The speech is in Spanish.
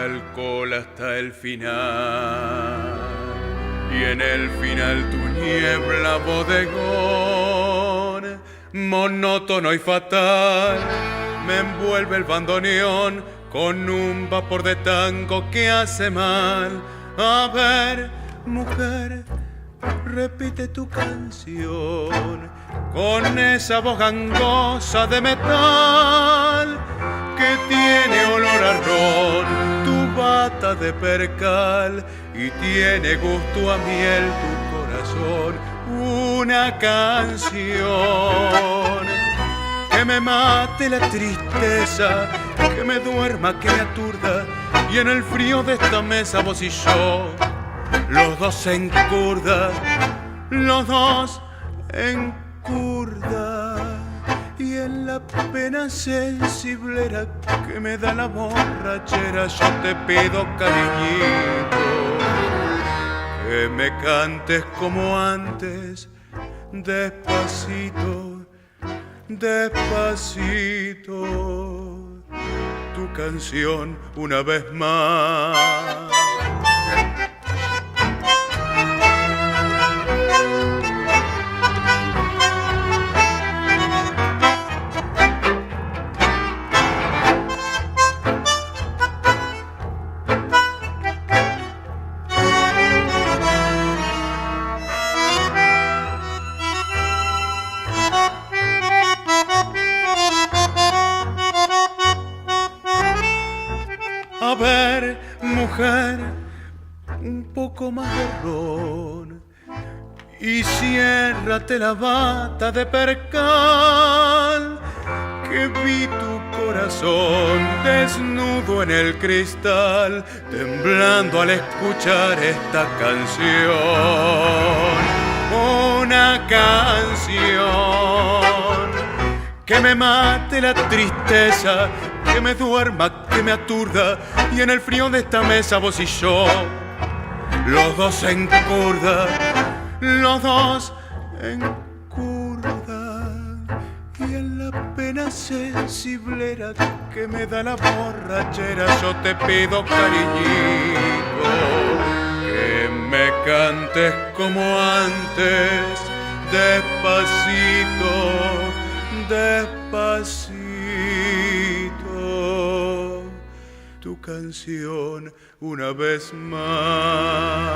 alcohol hasta el final. Y en el final tu niebla bodegón, monótono y fatal, me envuelve el bandoneón con un vapor de tango que hace mal. A ver, mujer, repite tu canción con esa voz gangosa de metal que tiene olor a ron, tu bata de percal, y tiene gusto a miel tu corazón. Una canción que me mate la tristeza, que me duerma, que me aturda, y en el frío de esta mesa vos y yo, los dos en curda, los dos en curda. Y en la pena sensiblera que me da la borrachera, yo te pido, cariñito, que me cantes como antes, despacito, despacito, tu canción una vez más. A ver, mujer, un poco más de ron y ciérrate la bata de percal, que vi tu corazón desnudo en el cristal, temblando al escuchar esta canción. Una canción que me mate la tristeza, que me duerma, que me aturda, y en el frío de esta mesa vos y yo, los dos en curda, los dos en curda. Y en la pena sensiblera que me da la borrachera, yo te pido, cariñito, que me cantes como antes, despacito, despacito, tu canción una vez más.